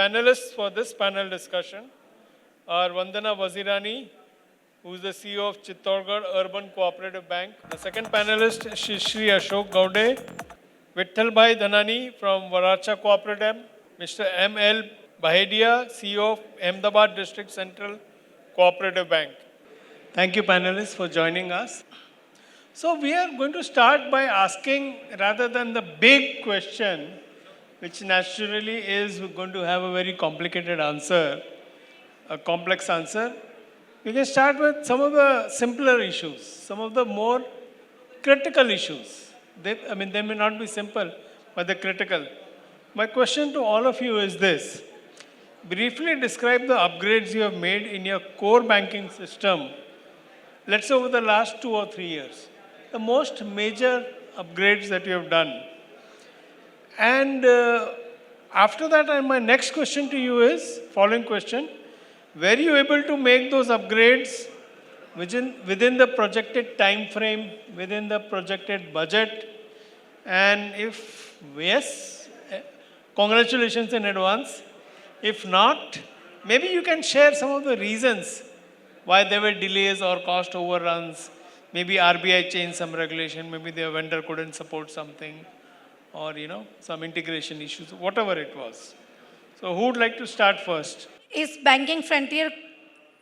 panelists for this panel discussion are Vandana Vazirani, who is the CEO of Chittorgarh Urban Cooperative Bank. The second panelist is Shri Ashok Gaude, Vittalbhai Dhanani from Varacha Cooperative, Mr. M.L. Bahedia, CEO of Ahmedabad District Central Cooperative Bank. Thank you, panelists, for joining us. So we are going to start by asking, rather than the big question, which naturally is going to have a very complicated answer, a complex answer, we can start with some of the simpler issues, some of the more critical issues. They may not be simple, but they're critical. My question to all of you is this. Briefly describe the upgrades you have made in your core banking system, let's say over the last 2 or 3 years. The most major upgrades that you have done. And after that, my next question to you is, following question, were you able to make those upgrades within the projected time frame, within the projected budget? And if yes, congratulations in advance. If not, maybe you can share some of the reasons why there were delays or cost overruns. Maybe RBI changed some regulation, maybe the vendor couldn't support something, or some integration issues, whatever it was. So who would like to start first? इस banking frontier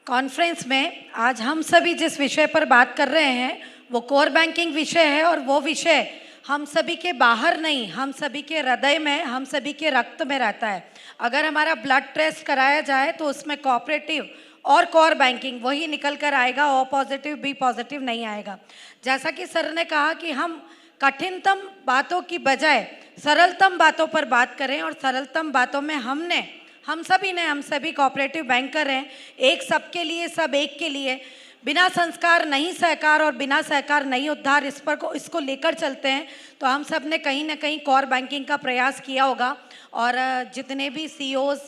conference में आज हम सभी जिस विषय पर बात कर रहे हैं वो कोर बैंकिंग विषय है, और वो विषय हम सभी के बाहर नहीं, हम सभी के हृदय में, हम सभी के रक्त में रहता है. अगर हमारा ब्लड टेस्ट कराया जाए तो उसमें कोऑपरेटिव और कोर बैंकिंग वही निकल कर आएगा, ओ पॉजिटिव बी पॉजिटिव नहीं आएगा. जैसा कि सर ने कहा कि हम कठिनतम बातों की बजाय सरलतम बातों पर बात करें, और सरलतम बातों में हम सभी कोऑपरेटिव बैंकर हैं. एक सबके लिए, सब एक के लिए. बिना संस्कार नहीं सहकार और बिना सहकार नहीं उद्धार, इसको लेकर चलते हैं. तो हम सब ने कहीं ना कहीं कोर बैंकिंग का प्रयास किया होगा. और जितने भी सीईओज,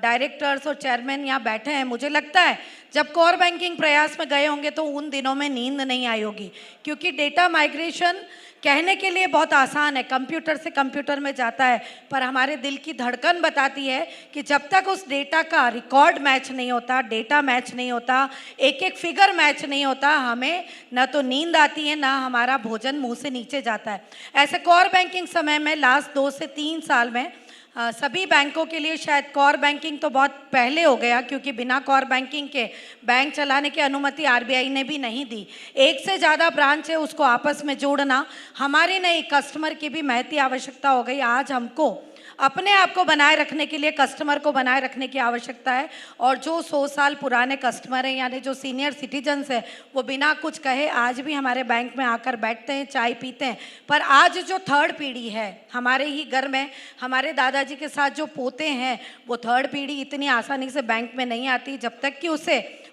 डायरेक्टर्स और चेयरमैन यहाँ बैठे हैं, मुझे लगता है जब कोर बैंकिंग प्रयास में गए होंगे तो उन दिनों में नींद नहीं आई होगी, क्योंकि डेटा माइग्रेशन कहने के लिए बहुत आसान है, कंप्यूटर से कंप्यूटर में जाता है, पर हमारे दिल की धड़कन बताती है कि जब तक उस डेटा का रिकॉर्ड मैच नहीं होता, डेटा मैच नहीं होता, एक एक फिगर मैच नहीं होता, हमें न तो नींद आती है, ना हमारा भोजन मुंह से नीचे जाता है. ऐसे कोर बैंकिंग समय में लास्ट 2 से 3 साल में सभी बैंकों के लिए, शायद कोर बैंकिंग तो बहुत पहले हो गया, क्योंकि बिना कोर बैंकिंग के बैंक चलाने की अनुमति आरबीआई ने भी नहीं दी. एक से ज़्यादा ब्रांच है, उसको आपस में जोड़ना, हमारी नहीं कस्टमर की भी महती आवश्यकता हो गई. आज हमको अपने आप को बनाए रखने के लिए कस्टमर को बनाए रखने की आवश्यकता है. और जो 100 साल पुराने कस्टमर हैं, यानी जो सीनियर सिटीजन्स हैं, वो बिना कुछ कहे आज भी हमारे बैंक में आकर बैठते हैं, चाय पीते हैं. पर आज जो थर्ड पीढ़ी है हमारे ही घर में, हमारे दादाजी के साथ जो पोते हैं, वो थर्ड पीढ़ी इतनी आसानी से बैंक में नहीं आती जब तक कि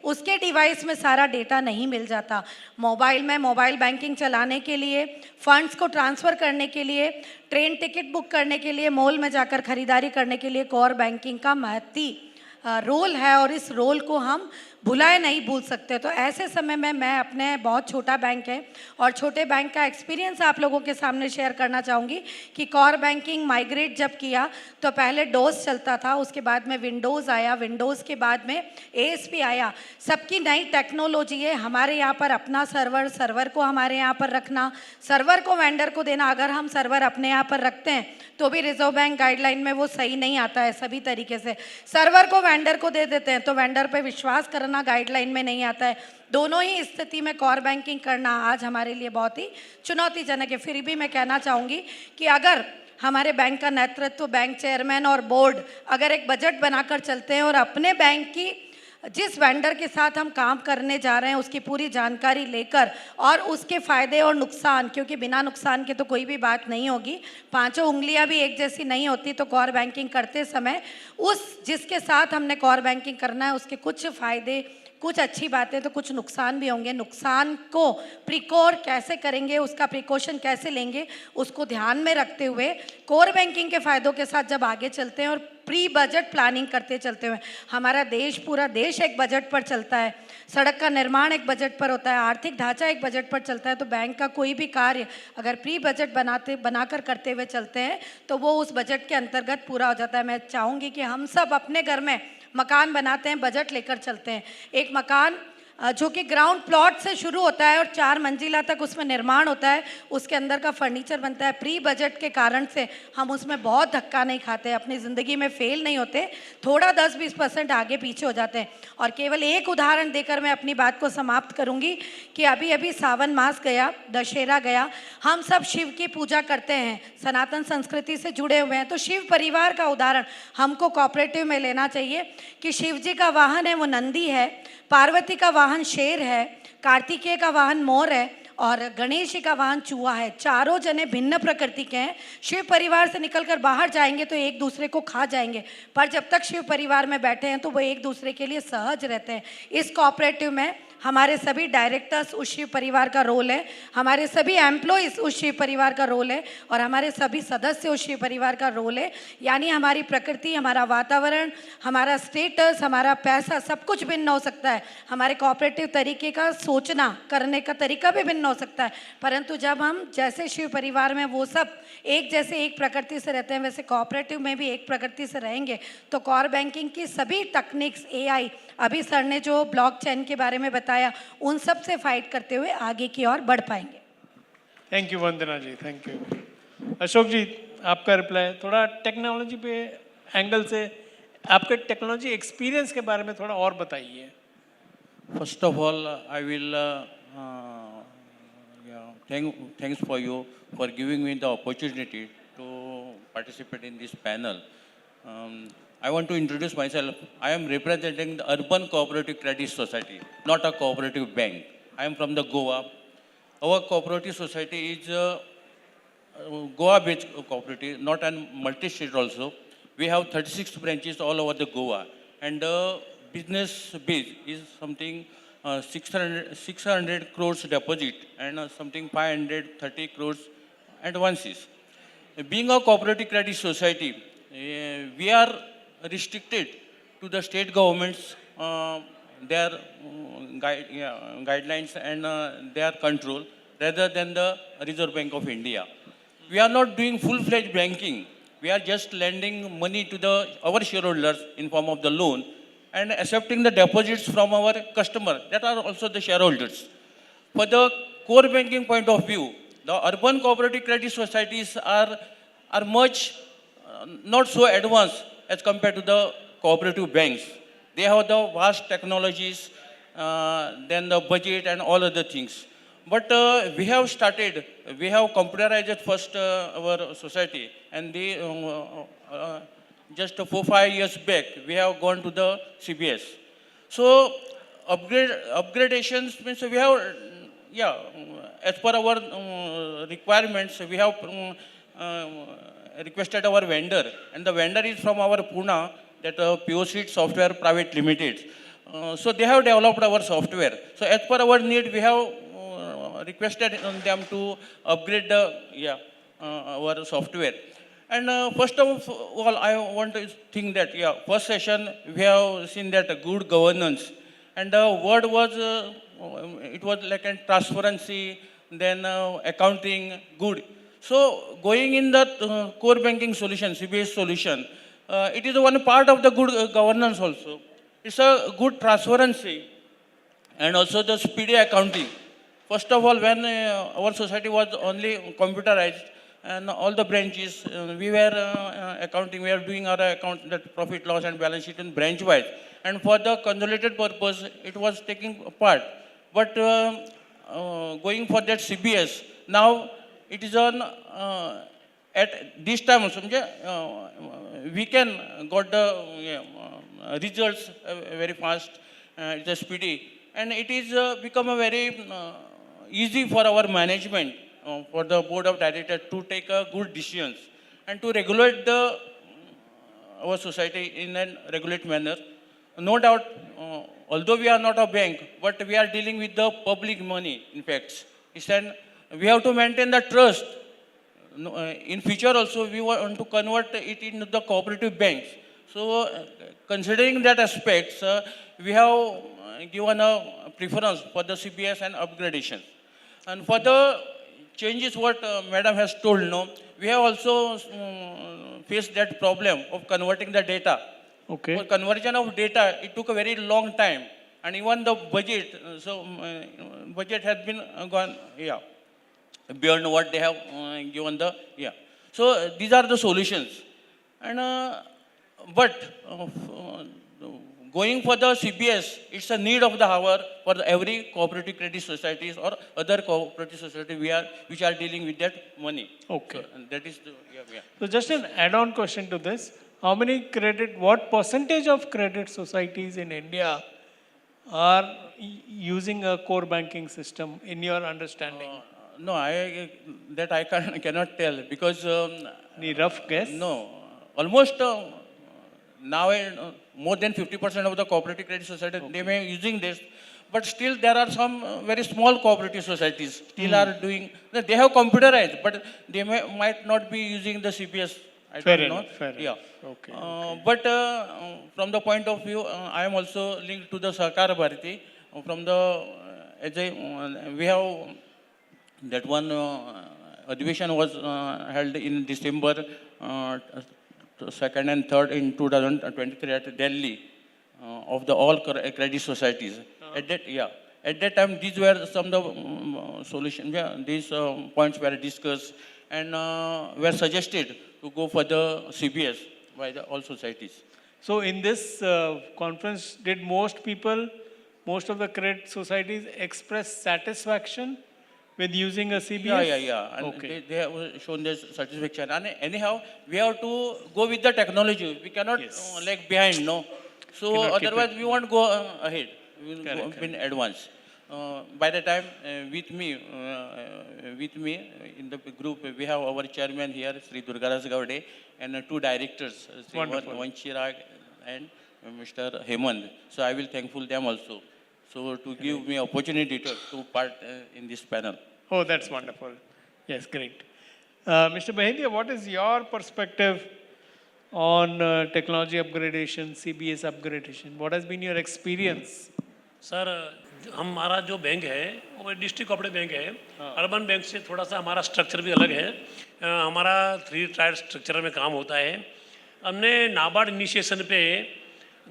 उसके डिवाइस में सारा डेटा नहीं मिल जाता. मोबाइल बैंकिंग चलाने के लिए, फंड्स को ट्रांसफ़र करने के लिए, ट्रेन टिकट बुक करने के लिए, मॉल में जाकर खरीदारी करने के लिए कोर बैंकिंग का महती रोल है, और इस रोल को हम भुलाए नहीं भूल सकते. तो ऐसे समय में मैं अपने, बहुत छोटा बैंक है और छोटे बैंक का एक्सपीरियंस आप लोगों के सामने शेयर करना चाहूँगी कि कोर बैंकिंग माइग्रेट जब किया तो पहले डोस चलता था, उसके बाद में विंडोज़ आया, विंडोज़ के बाद में एएसपी आया. सबकी नई टेक्नोलॉजी है. हमारे यहाँ पर अपना सर्वर को हमारे यहाँ पर रखना, सर्वर को वेंडर को देना. अगर हम सर्वर अपने यहाँ पर रखते हैं तो भी रिजर्व बैंक गाइडलाइन में वो सही नहीं आता है सभी तरीके से. सर्वर को वेंडर को दे देते हैं तो वेंडर पे विश्वास करना गाइडलाइन में नहीं आता है. दोनों ही स्थिति में कोर बैंकिंग करना आज हमारे लिए बहुत ही चुनौतीजनक है. फिर भी मैं कहना चाहूँगी कि अगर हमारे बैंक का नेतृत्व, बैंक चेयरमैन और बोर्ड अगर एक बजट बनाकर चलते हैं और अपने बैंक की, जिस वेंडर के साथ हम काम करने जा रहे हैं, उसकी पूरी जानकारी लेकर और उसके फ़ायदे और नुकसान, क्योंकि बिना नुकसान के तो कोई भी बात नहीं होगी, 5 उंगलियां भी एक जैसी नहीं होती. तो कोर बैंकिंग करते समय जिसके साथ हमने कोर बैंकिंग करना है उसके कुछ फ़ायदे, कुछ अच्छी बातें, तो कुछ नुकसान भी होंगे. नुकसान को प्रिकॉर कैसे करेंगे, उसका प्रिकॉशन कैसे लेंगे, उसको ध्यान में रखते हुए कोर बैंकिंग के फ़ायदों के साथ जब आगे चलते हैं और प्री बजट प्लानिंग करते चलते हुए। हमारा देश, पूरा देश एक बजट पर चलता है, सड़क का निर्माण एक बजट पर होता है, आर्थिक ढांचा एक बजट पर चलता है। तो बैंक का कोई भी कार्य अगर प्री बजट बनाकर करते हुए चलते हैं तो वो उस बजट के अंतर्गत पूरा हो जाता है। मैं चाहूँगी कि हम सब अपने घर में मकान बनाते हैं, बजट लेकर चलते हैं। एक मकान जो कि ग्राउंड प्लॉट से शुरू होता है और 4 मंजिला तक उसमें निर्माण होता है, उसके अंदर का फर्नीचर बनता है। प्री बजट के कारण से हम उसमें बहुत धक्का नहीं खाते, अपनी ज़िंदगी में फेल नहीं होते, थोड़ा 10-20% आगे पीछे हो जाते हैं। और केवल एक उदाहरण देकर मैं अपनी बात को समाप्त करूंगी कि अभी अभी सावन मास गया, दशहरा गया, हम सब शिव की पूजा करते हैं, सनातन संस्कृति से जुड़े हुए हैं। तो शिव परिवार का उदाहरण हमको कोऑपरेटिव में लेना चाहिए कि शिव जी का वाहन है वो नंदी है, पार्वती का वाहन शेर है, कार्तिकेय का वाहन मोर है और गणेश जी का वाहन चूहा है। चारों जने भिन्न प्रकृति के हैं। शिव परिवार से निकलकर बाहर जाएंगे तो एक दूसरे को खा जाएंगे, पर जब तक शिव परिवार में बैठे हैं तो वो एक दूसरे के लिए सहज रहते हैं। इस कोऑपरेटिव में हमारे सभी डायरेक्टर्स उस शिव परिवार का रोल है, हमारे सभी एम्प्लॉइज उस शिव परिवार का रोल है और हमारे सभी सदस्य उस शिव परिवार का रोल है। यानी हमारी प्रकृति, हमारा वातावरण, हमारा स्टेटस, हमारा पैसा, सब कुछ भिन्न हो सकता है, हमारे कोऑपरेटिव तरीके का सोचना करने का तरीका भी भिन्न हो सकता है, परंतु जब हम जैसे शिव परिवार में वो सब एक जैसे एक प्रकृति से रहते हैं, वैसे कोऑपरेटिव में भी एक प्रकृति से रहेंगे तो कोर बैंकिंग की सभी तकनीक्स, AI, अभी सर ने जो ब्लॉकचेन के बारे में बताया, उन सब से फाइट करते हुए आगे की ओर बढ़ पाएंगे। Thank you Vandana ji, thank you. Ashok ji, आपका रिप्लाई थोड़ा टेक्नोलॉजी पे एंगल से, आपके टेक्नोलॉजी एक्सपीरियंस के बारे में थोड़ा और बताइए। First of all, I will thanks for you for giving me the opportunity to participate in this panel. I want to introduce myself. I am representing the Urban Cooperative Credit Society, not a cooperative bank. I am from the Goa. Our cooperative society is Goa-based cooperative, not a multi-state also. We have 36 branches all over the Goa, and business base is something 600 crores deposit and something 530 crores advances. Being a cooperative credit society, we are restricted to the state governments, their guidelines and their control rather than the Reserve Bank of India. We are not doing full-fledged banking. We are just lending money to our shareholders in form of the loan and accepting the deposits from our customer that are also the shareholders. For the core banking point of view, the urban cooperative credit societies are much not so advanced as compared to the cooperative banks. They have the vast technologies, then the budget and all other things. But we have computerized first our society, and just 4-5 years back, we have gone to the CBS. So upgradations means we have, as per our requirements, we have requested our vendor, and the vendor is from our Pune, that POC Software Private Limited. So they have developed our software. So as per our need, we have requested them to upgrade our software. And first of all, I want to think that, first session, we have seen that good governance. And the word was, it was like a transparency, then accounting, good. So going in the core banking solution, CBS solution, it is one part of the good governance also. It's a good transparency and also the speedy accounting. First of all, when our society was only computerized and all the branches, we were accounting, we are doing our account, that profit, loss and balance sheet in branch wise. And for the consolidated purpose, it was taking part. But going for that CBS, now it is on, at this time also, we can got the results very fast, it is speedy. And it is become a very easy for our management, for the board of directors to take good decisions and to regulate our society in a regulate manner. No doubt, although we are not a bank, but we are dealing with the public money, in fact. We have to maintain the trust. In future also, we want to convert it into the cooperative banks. So, considering that aspects, we have given a preference for the CBS and upgradation. And for the changes, what Madam has told, no, we have also faced that problem of converting the data. Okay. For conversion of data, it took a very long time, and even the budget, budget has been gone, yeah, beyond what they have given the, yeah. So these are the solutions, and but going for the CBS, it's a need of the hour for every cooperative credit societies or other cooperative society which are dealing with that money. Okay. So, and that is the, yeah, yeah. So just an add-on question to this. What percentage of credit societies in India are using a core banking system in your understanding? No, I cannot tell because Any rough guess? no, almost now more than 50% of the cooperative credit society they may be using this, but still there are some very small cooperative societies still are doing. They have computerized, but they might not be using the CPS. I Fair don't know. enough, fair Yeah. enough. Okay, But from the point of view, I am also linked to the Sahakar Bharati. From the as we have that one admission was held in December 2nd and 3rd in 2023 at Delhi of the all credit societies. At that time, these were some of the solutions. Yeah, these points were discussed and were suggested to go for the CBS by all societies. So in this conference, did most of the credit societies express satisfaction with using a CBS? Yeah. And Okay. they have shown their satisfaction. And anyhow, we have to go with the technology. We cannot Yes. lag behind, no. So Cannot keep otherwise, it- we won't go ahead. We will Correct, go in advance. By the time with me in the group, we have our chairman here, Sri Durgaraj Gaude, and two directors, Sri Wonderful. Vanchirag and Mr. Hemand. So I will thankful them also. So to give me opportunity to part in this panel. Oh, that's wonderful. Yes, great. Mr. Bahindia, what is your perspective on technology upgradation, CBS upgradation? What has been your experience? Sir हमारा जो bank है वो district cooperative bank है। Urban bank से थोड़ा सा हमारा structure भी अलग है। हमारा 3 टायर स्ट्रक्चर में काम होता है। हमने नाबार्ड इनिशिएशन पे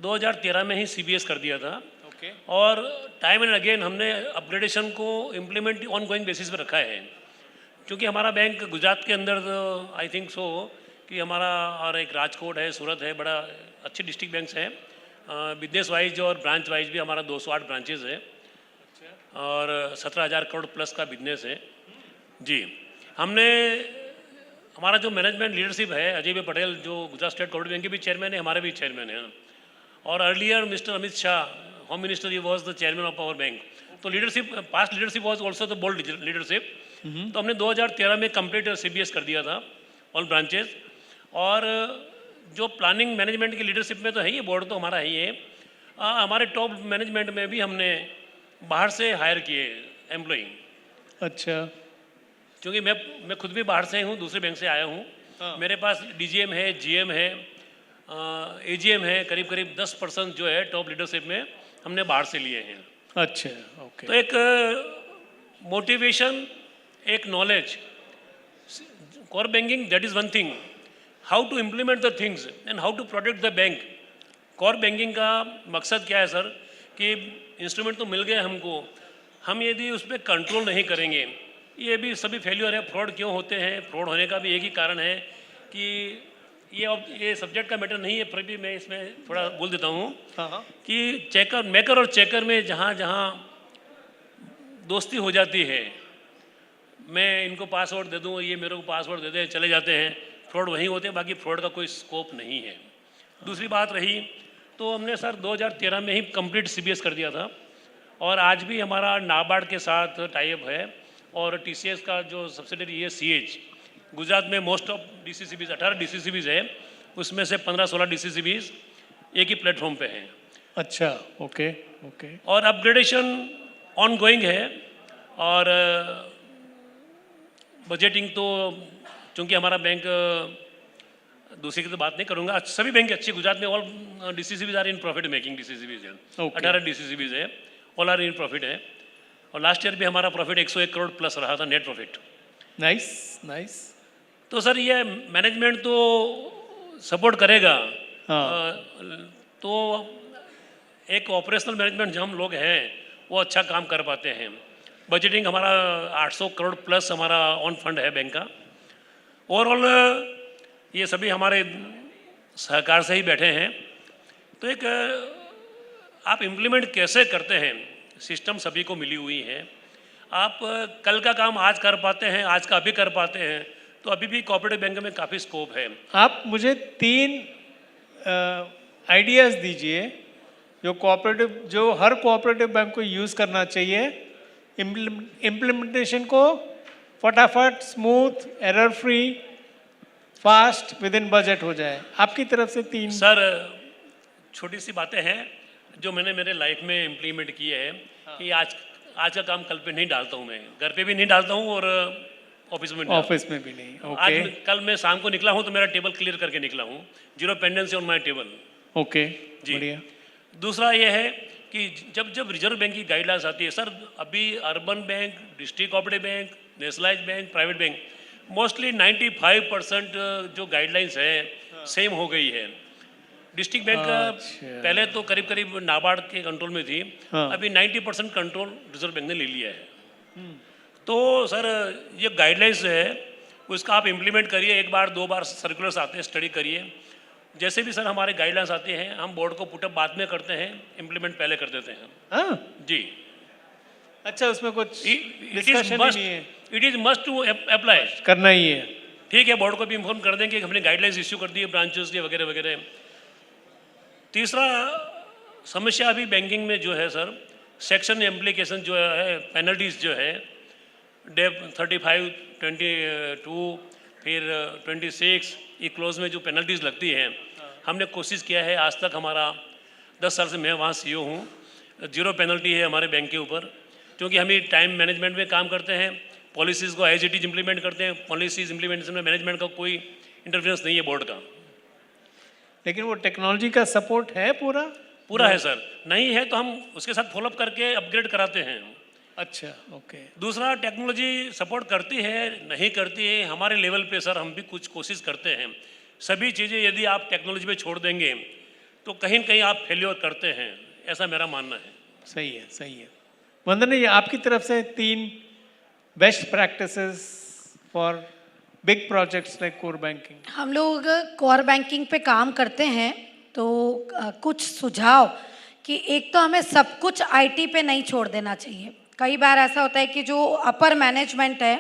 2013 में ही सीबीएस कर दिया था। Okay. और टाइम एंड अगेन हमने अपग्रेडेशन को इम्प्लीमेंट ऑन गोइंग बेसिस पे रखा है, क्योंकि हमारा बैंक गुजरात के अंदर आई थिंक सो कि हमारा और एक राजकोट है, सूरत है, बड़ा अच्छे डिस्ट्रिक्ट बैंक्स हैं। बिजनेस वाइज और ब्रांच वाइज भी हमारा 208 ब्रांचेज है और 17,000 करोड़ प्लस का बिजनेस है जी। हमने हमारा जो मैनेजमेंट लीडरशिप है, अजय भाई पटेल जो गुजरात स्टेट कोऑपरेटिव बैंक के भी चेयरमैन है, हमारे भी चेयरमैन हैं। और earlier Mister Amit Shah home minister, he was the chairman of our bank. तो leadership, past leadership was also the bold leadership. तो हमने 2013 में कंप्लीट सीबीएस कर दिया था ऑल ब्रांचेज। और जो प्लानिंग मैनेजमेंट की लीडरशिप में तो है ही, बोर्ड तो हमारा ही है। हमारे टॉप मैनेजमेंट में भी हमने बाहर से हायर किए एम्प्लॉई। अच्छा। क्योंकि मैं खुद भी बाहर से हूँ, दूसरे बैंक से आया हूँ। मेरे पास डीजीएम है, जीएम है, एजीएम है, करीब करीब 10% जो है टॉप लीडरशिप में हमने बाहर से लिए हैं। अच्छा, ओके। तो एक मोटिवेशन, एक knowledge, core banking that is one thing, how to implement the things and how to protect the bank. Core banking का मकसद क्या है सर, कि इंस्ट्रूमेंट तो मिल गए हमको, हम यदि उस पर कंट्रोल नहीं करेंगे, ये भी सभी फेल्यूर है। फ्रॉड क्यों होते हैं? फ्रॉड होने का भी एक ही कारण है कि ये सब्जेक्ट का मैटर नहीं है, फिर भी मैं इसमें थोड़ा बोल देता हूँ कि चेकर मेकर और चेकर में जहाँ जहाँ दोस्ती हो जाती है, मैं इनको पासवर्ड दे दूँ, ये मेरे को पासवर्ड दे दे, चले जाते हैं, फ्रॉड वहीं होते हैं, बाकी फ्रॉड का कोई स्कोप नहीं है। दूसरी बात रही तो हमने सर 2013 में ही कंप्लीट सीबीएस कर दिया था। और आज भी हमारा नाबार्ड के साथ टाइप है और टीसीएस का जो सब्सिडरी है सीएच, गुजरात में मोस्ट ऑफ डीसीसीबीज 18 डीसीसीबीज है, उसमें से 15-16 डीसीसीबीज एक ही प्लेटफॉर्म पे हैं। अच्छा, ओके ओके। और अपग्रेडेशन ऑन गोइंग है। और बजटिंग तो चूँकि हमारा बैंक दूसरी की तो बात नहीं करूँगा, सभी बैंक अच्छी गुजरात में, all DCCBs are in profit making, DCCBs है, Okay. 18 डीसीसीबीज है, ऑल आर इन प्रॉफिट है। और लास्ट ईयर भी हमारा प्रॉफिट 101 करोड़ प्लस रहा था, नेट प्रॉफिट। Nice nice. तो सर ये मैनेजमेंट तो सपोर्ट करेगा, हाँ। तो एक ऑपरेशनल मैनेजमेंट जो हम लोग हैं वो अच्छा काम कर पाते हैं। बजटिंग हमारा 800 करोड़ प्लस हमारा ऑन फंड है बैंक का। ओवरऑल ये सभी हमारे सहकार से ही बैठे हैं। तो एक आप इम्प्लीमेंट कैसे करते हैं, सिस्टम सभी को मिली हुई है। आप कल का काम आज कर पाते हैं, आज का अभी कर पाते हैं, तो अभी भी कोऑपरेटिव बैंक में काफ़ी स्कोप है। आप मुझे 3 आइडियाज़ दीजिए जो हर कोऑपरेटिव बैंक को यूज़ करना चाहिए, इम्प्लीमेंटेशन को फटाफट, smooth, error free, fast, with in budget हो जाए। आपकी तरफ से 3। सर छोटी सी बातें हैं जो मैंने मेरे लाइफ में इम्प्लीमेंट किए हैं कि आज का काम कल पे नहीं डालता हूँ, मैं घर पे भी नहीं डालता हूँ और ऑफिस में नहीं डालता ऑफिस में भी नहीं। हूँ। ओके कल मैं शाम को निकला हूँ तो मेरा टेबल क्लियर करके निकला हूँ, 0 pendency on my table. Okay ji. बढ़िया। दूसरा ये है कि जब रिजर्व बैंक की गाइडलाइंस आती है सर, अभी urban bank, district cooperative bank, nationalise bank, private bank, mostly 95% जो गाइडलाइंस है सेम हो गई है। डिस्ट्रिक्ट बैंक का अच्छा। पहले तो करीब करीब नाबार्ड के कंट्रोल में थी, हाँ। अभी 90% कंट्रोल रिजर्व बैंक ने ले लिया है। तो सर ये गाइडलाइंस है उसका आप इम्प्लीमेंट करिए, 1 बार 2 बार सर्कुलर्स आते हैं, स्टडी करिए। जैसे भी सर हमारे गाइडलाइंस आती हैं हम बोर्ड को पुटअप बाद में करते हैं, इम्प्लीमेंट पहले कर देते हैं। हाँ जी। अच्छा, उसमें कुछ इट डिस्कशन ही नहीं है, इज मस्ट टू अप्लाई। करना ही है। ठीक है, बोर्ड को भी इन्फॉर्म कर देंगे कि हमने गाइडलाइंस इश्यू कर दी है ब्रांचेस के वगैरह वगैरह। तीसरा समस्या अभी बैंकिंग में जो है सर, सेक्शन एप्लीकेशन जो है, पेनल्टीज जो है, डेप 35, 22, फिर 26, ये क्लोज में जो पेनल्टीज लगती हैं, हमने कोशिश किया है, आज तक हमारा 10 साल से मैं वहाँ CEO हूँ, 0 पेनल्टी है हमारे बैंक के ऊपर, क्योंकि हम टाइम मैनेजमेंट में काम करते हैं, पॉलिसीज़ को एज इट इज इम्प्लीमेंट करते हैं। पॉलिसीज इम्प्लीमेंटेशन में मैनेजमेंट का कोई इंटरफेरेंस नहीं है बोर्ड का। लेकिन वो टेक्नोलॉजी का सपोर्ट है पूरा है सर, नहीं है तो हम उसके साथ फॉलोअप करके अपग्रेड कराते हैं। अच्छा, ओके। दूसरा, टेक्नोलॉजी सपोर्ट करती है नहीं करती है, हमारे लेवल पे सर हम भी कुछ कोशिश करते हैं। सभी चीज़ें यदि आप टेक्नोलॉजी पे छोड़ देंगे तो कहीं न कहीं आप फेल्योर करते हैं, ऐसा मेरा मानना है। सही है, सही है। वंदना, ये आपकी तरफ से 3 best practices for big projects like core banking. हम लोग कोर बैंकिंग पे काम करते हैं, तो कुछ सुझाव कि एक तो हमें सब कुछ आईटी पे नहीं छोड़ देना चाहिए। कई बार ऐसा होता है कि जो अपर मैनेजमेंट है,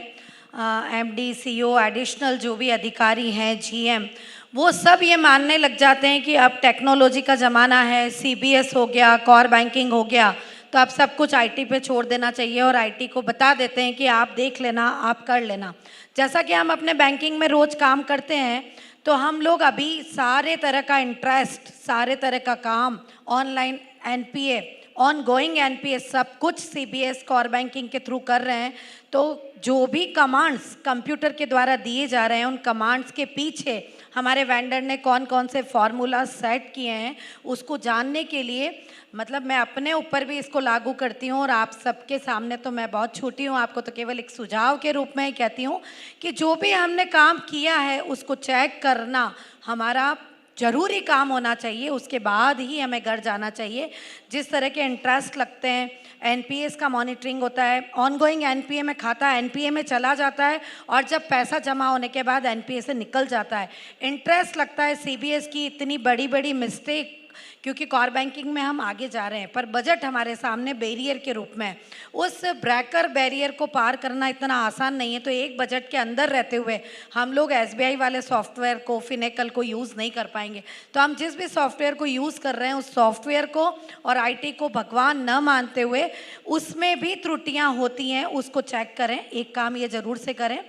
एमडी, सीईओ, एडिशनल जो भी अधिकारी हैं, जीएम, वो सब ये मानने लग जाते हैं कि अब टेक्नोलॉजी का ज़माना है, सीबीएस हो गया, कोर बैंकिंग हो गया, तो अब सब कुछ आईटी पे छोड़ देना चाहिए और आईटी को बता देते हैं कि आप देख लेना, आप कर लेना। जैसा कि हम अपने बैंकिंग में रोज़ काम करते हैं, तो हम लोग अभी सारे तरह का इंटरेस्ट, सारे तरह का काम, online NPA, on going NPA, सब कुछ सीबीएस कोर बैंकिंग के थ्रू कर रहे हैं। तो जो भी कमांड्स कंप्यूटर के द्वारा दिए जा रहे हैं, उन कमांड्स के पीछे हमारे वेंडर ने कौन कौन से फार्मूला सेट किए हैं, उसको जानने के लिए, मतलब मैं अपने ऊपर भी इसको लागू करती हूँ और आप सबके सामने तो मैं बहुत छोटी हूँ, आपको तो केवल एक सुझाव के रूप में ही कहती हूँ कि जो भी हमने काम किया है उसको चेक करना हमारा जरूरी काम होना चाहिए, उसके बाद ही हमें घर जाना चाहिए। जिस तरह के इंटरेस्ट लगते हैं, एनपीएस का मॉनिटरिंग होता है, ऑनगोइंग एनपीए में खाता एनपीए में चला जाता है और जब पैसा जमा होने के बाद एनपीए से निकल जाता है। इंटरेस्ट लगता है, सीबीएस की इतनी बड़ी बड़ी मिस्टेक, क्योंकि कोर बैंकिंग में हम आगे जा रहे हैं पर बजट हमारे सामने बैरियर के रूप में है। उस ब्रेकर बैरियर को पार करना इतना आसान नहीं है। तो एक बजट के अंदर रहते हुए हम लोग एसबीआई वाले सॉफ्टवेयर को, फिनेकल को यूज़ नहीं कर पाएंगे। तो हम जिस भी सॉफ्टवेयर को यूज़ कर रहे हैं, उस सॉफ्टवेयर को और आईटी को भगवान न मानते हुए उसमें भी त्रुटियां होती हैं, उसको चेक करें। एक काम ये ज़रूर से करें।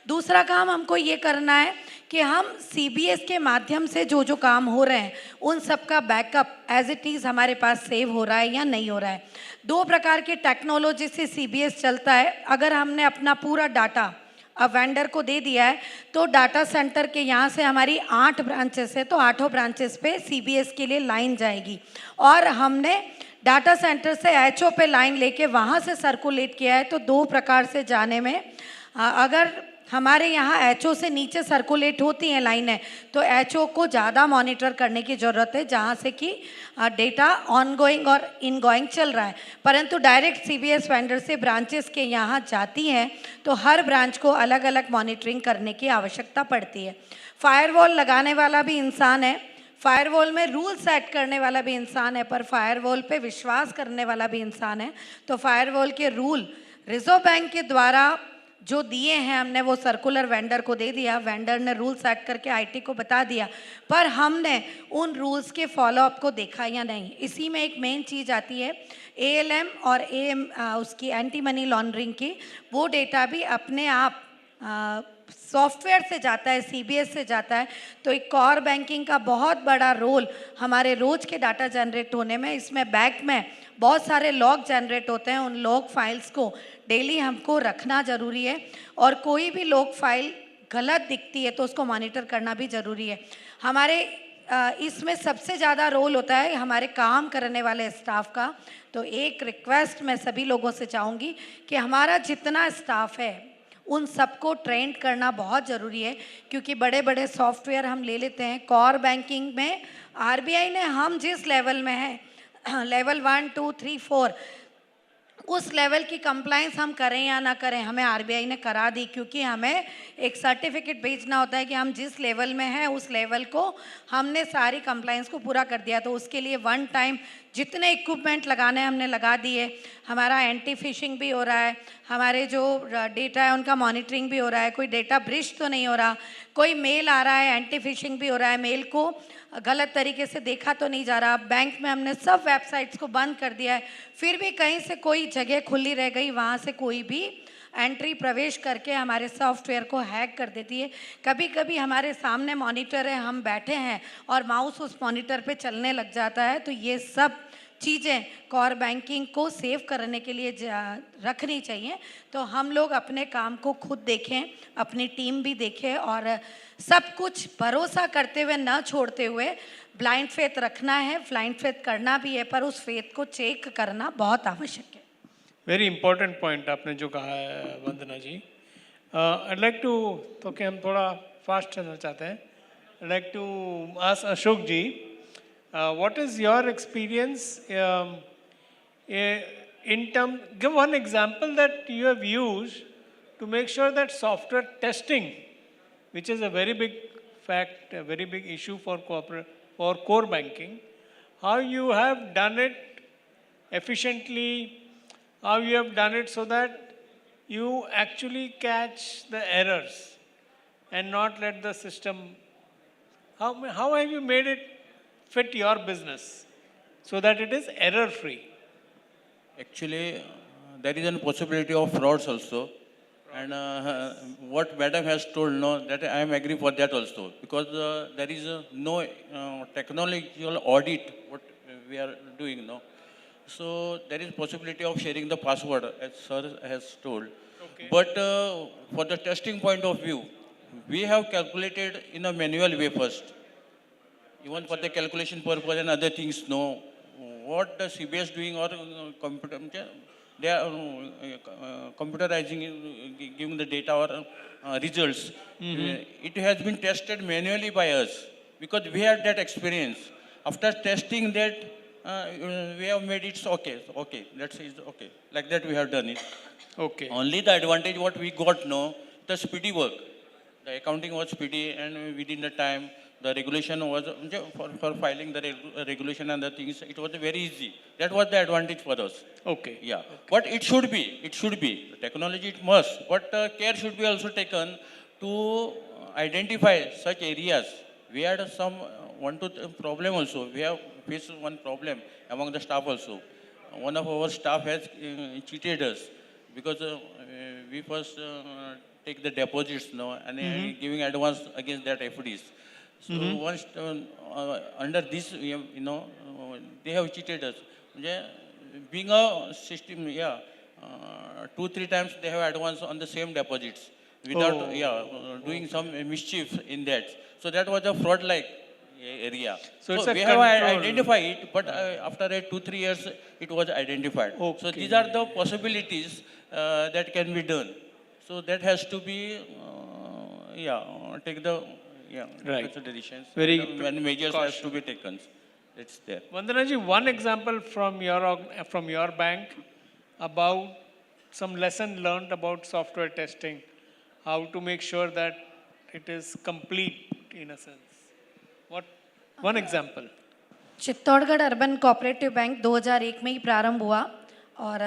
दूसरा काम हमको ये करना है कि हम सीबीएस के माध्यम से जो जो काम हो रहे हैं उन सब का बैकअप एज इट इज़ हमारे पास सेव हो रहा है या नहीं हो रहा है। 2 प्रकार की टेक्नोलॉजी से सीबीएस चलता है। अगर हमने अपना पूरा डाटा अब वेंडर को दे दिया है, तो डाटा सेंटर के यहाँ से हमारी 8 ब्रांचेस है, तो 8 ब्रांचेस पे सीबीएस के लिए लाइन जाएगी। और हमने डाटा सेंटर से एचओ पे लाइन लेके वहाँ से सर्कुलेट किया है। तो 2 प्रकार से जाने में, अगर हमारे यहाँ एचओ से नीचे सर्कुलेट होती हैं लाइनें, तो एचओ को ज़्यादा मॉनिटर करने की ज़रूरत है, जहाँ से कि डेटा ऑनगोइंग और इनगोइंग चल रहा है। परंतु डायरेक्ट सीबीएस वेंडर से ब्रांचेस के यहाँ जाती हैं, तो हर ब्रांच को अलग अलग मॉनिटरिंग करने की आवश्यकता पड़ती है। फायरवॉल लगाने वाला भी इंसान है, फायरवॉल में रूल सेट करने वाला भी इंसान है, पर फायरवॉल पे विश्वास करने वाला भी इंसान है। तो फायरवॉल के रूल रिजर्व बैंक के द्वारा जो दिए हैं, हमने वो सर्कुलर वेंडर को दे दिया, वेंडर ने रूल सेट करके आईटी को बता दिया, पर हमने उन रूल्स के फॉलोअप को देखा या नहीं। इसी में एक मेन चीज़ आती है एएलएम और एएम, उसकी एंटी मनी लॉन्ड्रिंग की, वो डेटा भी अपने आप सॉफ्टवेयर से जाता है, सीबीएस से जाता है। तो एक कोर बैंकिंग का बहुत बड़ा रोल हमारे रोज के डाटा जनरेट होने में, इसमें बैंक में बहुत सारे लॉग जनरेट होते हैं, उन लॉग फाइल्स को डेली हमको रखना ज़रूरी है, और कोई भी लॉग फाइल गलत दिखती है तो उसको मॉनिटर करना भी ज़रूरी है। हमारे इसमें सबसे ज़्यादा रोल होता है हमारे काम करने वाले स्टाफ का। तो एक रिक्वेस्ट मैं सभी लोगों से चाहूँगी कि हमारा जितना स्टाफ है उन सबको ट्रेंड करना बहुत ज़रूरी है, क्योंकि बड़े बड़े सॉफ्टवेयर हम ले लेते हैं। कोर बैंकिंग में आरबीआई ने हम जिस लेवल में है, लेवल 1, 2, 3, 4, उस लेवल की कंप्लाइंस हम करें या ना करें, हमें आरबीआई ने करा दी, क्योंकि हमें एक सर्टिफिकेट भेजना होता है कि हम जिस लेवल में हैं उस लेवल को हमने सारी कंप्लाइंस को पूरा कर दिया। तो उसके लिए वन टाइम जितने इक्विपमेंट लगाने हमने लगा दिए। हमारा एंटी फिशिंग भी हो रहा है, हमारे जो डेटा है उनका मॉनिटरिंग भी हो रहा है, कोई डेटा ब्रीच तो नहीं हो रहा, कोई मेल आ रहा है एंटी फिशिंग भी हो रहा है, मेल को गलत तरीके से देखा तो नहीं जा रहा। बैंक में हमने सब वेबसाइट्स को बंद कर दिया है, फिर भी कहीं से कोई जगह खुली रह गई, वहाँ से कोई भी एंट्री प्रवेश करके हमारे सॉफ्टवेयर को हैक कर देती है। कभी कभी हमारे सामने मॉनिटर है, हम बैठे हैं और माउस उस मॉनिटर पे चलने लग जाता है। तो ये सब चीज़ें कोर बैंकिंग को सेव करने के लिए रखनी चाहिए। तो हम लोग अपने काम को खुद देखें, अपनी टीम भी देखें, और सब कुछ भरोसा करते हुए न छोड़ते हुए ब्लाइंड फेथ रखना है, ब्लाइंड फेथ करना भी है, पर उस फेथ को चेक करना बहुत आवश्यक है। वेरी इंपॉर्टेंट पॉइंट आपने जो कहा है वंदना जी। आई लाइक टू, तो कि हम थोड़ा फास्ट चलना चाहते हैं, I like to ask Ashok ji, what is your experience in term, give one example that you have used to make sure that software testing, which is a very big fact, a very big issue for core banking, how you have done it efficiently, how you have done it so that you actually catch the errors and not let the system, how have you made it fit your business so that it is error free? Actually, there is a possibility of frauds also. And what madam has told, no, that I am agree for that also. Because there is no technological audit what we are doing, no. So there is possibility of sharing the password, as sir has told. Okay. But for the testing point of view, we have calculated in a manual way first. Even for the calculation purpose and other things, no. What the CBS doing or computer, they are computerizing, giving the data or results. It has been tested manually by us because we had that experience. After testing that, we have made it okay. Okay, let's say it's okay. Like that we have done it. Okay. Only the advantage what we got, no, the speedy work. The accounting was speedy and within the time. The regulation was, for filing the regulation and the things, it was very easy. That was the advantage for us. Okay. Yeah. But it should be. The technology it must. But care should be also taken to identify such areas. We had some problem also. We have faced one problem among the staff also. One of our staff has cheated us because we first take the deposits, no, and giving advance against that FDs. So once under this, they have cheated us. Being a system, 2-3 times they have advanced on the same deposits. without Oh. doing some mischief in that. So that was a fraud-like area. So it's a we have control. identified it, but after 2-3 years, it was identified. So Okay. these are the possibilities that can be done. So that has to be, take the Right. considerations. Very when measures has to be taken. It's there. Vandana ji, one example from your bank about some lesson learned about software testing, how to make sure that it is complete in a sense. What one example? Chittorgarh urban cooperative bank 2001 में ही प्रारंभ हुआ और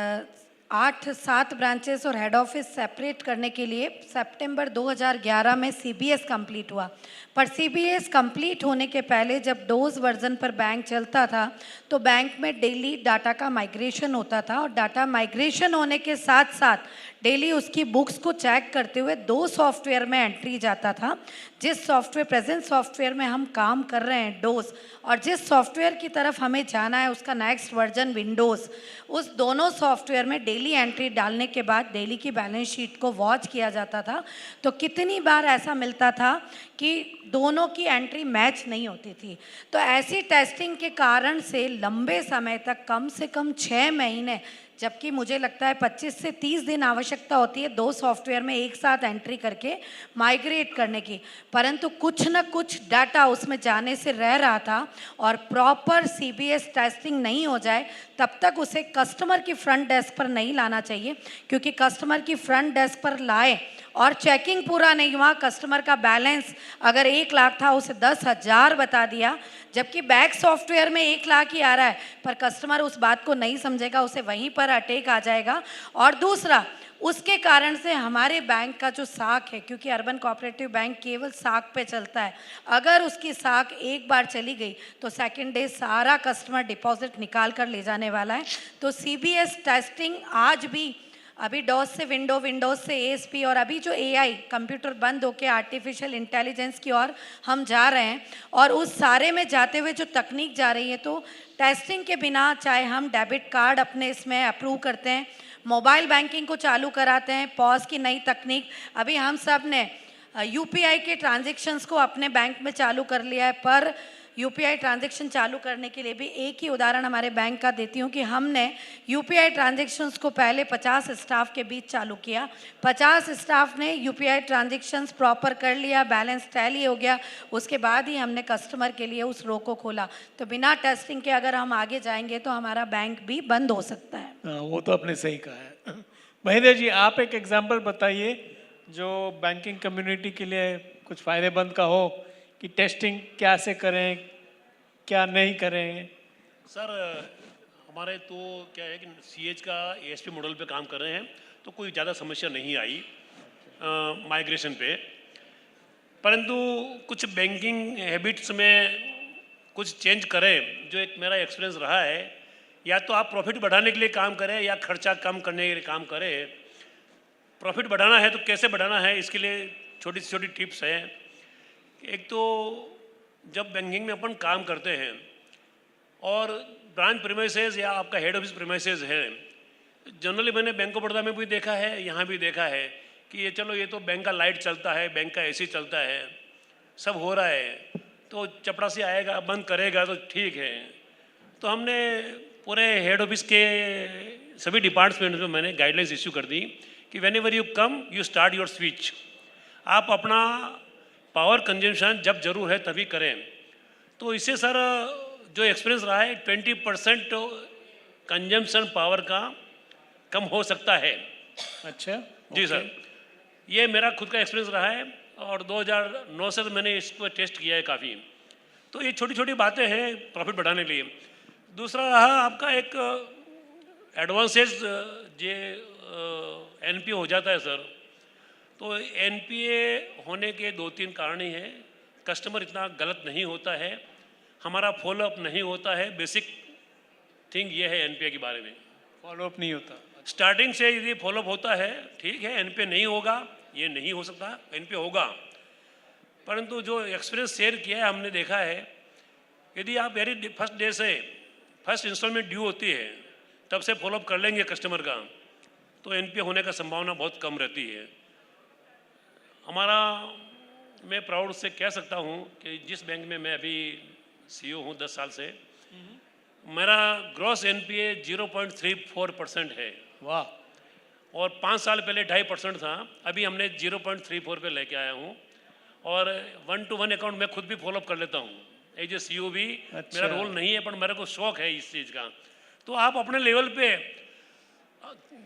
8-7 branches और head office separate करने के लिए सितंबर 2011 में CBS complete हुआ। पर सीबीएस कंप्लीट होने के पहले जब डोज वर्जन पर बैंक चलता था तो बैंक में डेली डाटा का माइग्रेशन होता था और डाटा माइग्रेशन होने के साथ साथ डेली उसकी बुक्स को चेक करते हुए 2 सॉफ्टवेयर में एंट्री जाता था। जिस सॉफ्टवेयर प्रेजेंट सॉफ्टवेयर में हम काम कर रहे हैं डोज और जिस सॉफ्टवेयर की तरफ हमें जाना है उसका नेक्स्ट वर्जन विंडोज़, उस दोनों सॉफ्टवेयर में डेली एंट्री डालने के बाद डेली की बैलेंस शीट को वॉच किया जाता था। तो कितनी बार ऐसा मिलता था कि दोनों की एंट्री मैच नहीं होती थी। तो ऐसी टेस्टिंग के कारण से लंबे समय तक कम से कम 6 महीने, जबकि मुझे लगता है 25 से 30 दिन आवश्यकता होती है 2 सॉफ्टवेयर में एक साथ एंट्री करके माइग्रेट करने की, परंतु कुछ न कुछ डाटा उसमें जाने से रह रहा था और प्रॉपर सीबीएस टेस्टिंग नहीं हो जाए तब तक उसे कस्टमर की फ्रंट डेस्क पर नहीं लाना चाहिए, क्योंकि कस्टमर की फ्रंट डेस्क पर लाए और चेकिंग पूरा नहीं हुआ, कस्टमर का बैलेंस अगर 1 लाख था उसे 10,000 बता दिया, जबकि बैक सॉफ्टवेयर में 1 लाख ही आ रहा है, पर कस्टमर उस बात को नहीं समझेगा, उसे वहीं पर अटैक आ जाएगा। और दूसरा, उसके कारण से हमारे बैंक का जो साख है, क्योंकि अर्बन कोऑपरेटिव बैंक केवल साख पे चलता है, अगर उसकी साख एक बार चली गई तो सेकंड डे सारा कस्टमर डिपॉजिट निकाल कर ले जाने वाला है। तो सीबीएस टेस्टिंग आज भी अभी डॉस से विंडोज से एएसपी और अभी जो एआई कंप्यूटर बंद होके आर्टिफिशियल इंटेलिजेंस की ओर हम जा रहे हैं और उस सारे में जाते हुए जो तकनीक जा रही है, तो टेस्टिंग के बिना चाहे हम डेबिट कार्ड अपने इसमें अप्रूव करते हैं, मोबाइल बैंकिंग को चालू कराते हैं, पॉस की नई तकनीक, अभी हम सब ने यूपीआई के ट्रांजेक्शन्स को अपने बैंक में चालू कर लिया है। पर यूपीआई ट्रांजैक्शन चालू करने के लिए भी एक ही उदाहरण हमारे बैंक का देती हूँ कि हमने यूपीआई ट्रांजैक्शंस को पहले 50 स्टाफ के बीच चालू किया, 50 स्टाफ ने यूपीआई ट्रांजैक्शंस प्रॉपर कर लिया, बैलेंस टैली हो गया, उसके बाद ही हमने कस्टमर के लिए उस रो को खोला। तो बिना टेस्टिंग के अगर हम आगे जाएंगे तो हमारा बैंक भी बंद हो सकता है। वो तो आपने सही कहा है। महेंद्र जी, आप एक एग्जाम्पल बताइए जो बैंकिंग कम्युनिटी के लिए कुछ फ़ायदेमंद का हो कि टेस्टिंग कैसे करें, क्या नहीं करें। सर, हमारे तो क्या है कि सीएच का एएसपी मॉडल पे काम कर रहे हैं, तो कोई ज़्यादा समस्या नहीं आई माइग्रेशन पे, परंतु कुछ बैंकिंग हैबिट्स में कुछ चेंज करें, जो एक मेरा एक्सपीरियंस रहा है, या तो आप प्रॉफिट बढ़ाने के लिए काम करें या खर्चा कम करने के लिए काम करें। प्रॉफिट बढ़ाना है तो कैसे बढ़ाना है, इसके लिए छोटी से छोटी टिप्स हैं। एक तो जब बैंकिंग में अपन काम करते हैं और ब्रांच प्रीमाइसेस या आपका हेड ऑफिस प्रीमाइसेस है, जनरली मैंने बैंक ऑफ बड़ौदा में भी देखा है, यहाँ भी देखा है कि ये चलो ये तो बैंक का लाइट चलता है, बैंक का एसी चलता है, सब हो रहा है, तो चपरासी आएगा बंद करेगा तो ठीक है। तो हमने पूरे हेड ऑफिस के सभी डिपार्टमेंट में मैंने गाइडलाइंस इश्यू कर दी कि when ever you come you start your switch. आप अपना पावर कंजम्पशन जब जरूर है तभी करें। तो इससे सर जो एक्सपीरियंस रहा है 20% कंजम्पशन पावर का कम हो सकता है। अच्छा जी सर, ये मेरा खुद का एक्सपीरियंस रहा है और 2009 से तो मैंने इसको टेस्ट किया है काफ़ी। तो ये छोटी छोटी बातें हैं प्रॉफिट बढ़ाने के लिए। दूसरा रहा आपका एक एडवांसेज जे एनपीए हो जाता है सर, तो एनपीए होने के 2-3 कारण ही हैं। कस्टमर इतना गलत नहीं होता है, हमारा फॉलोअप नहीं होता है, बेसिक थिंग ये है एनपीए के बारे में। फॉलोअप नहीं होता, स्टार्टिंग से यदि फॉलोअप होता है ठीक है, एनपीए नहीं होगा ये नहीं हो सकता, एनपीए होगा। परंतु जो एक्सपीरियंस शेयर किया है हमने देखा है, यदि आप वेरी फर्स्ट डे से फर्स्ट इंस्टॉलमेंट ड्यू होती है तब से फॉलोअप कर लेंगे कस्टमर का, तो एनपीए होने का संभावना बहुत कम रहती है। हमारा, मैं प्राउड से कह सकता हूँ कि जिस बैंक में मैं अभी सीईओ हूँ 10 साल से, मेरा ग्रॉस एनपीए 0.34% है। वाह। और 5 साल पहले 2.5% था, अभी हमने 0.34 पे लेके आया हूँ। और 1-to-1 अकाउंट मैं खुद भी फॉलोअप कर लेता हूँ, एज ए सीईओ भी। अच्छा। मेरा रोल नहीं है, पर मेरे को शौक है इस चीज़ का। तो आप अपने लेवल पे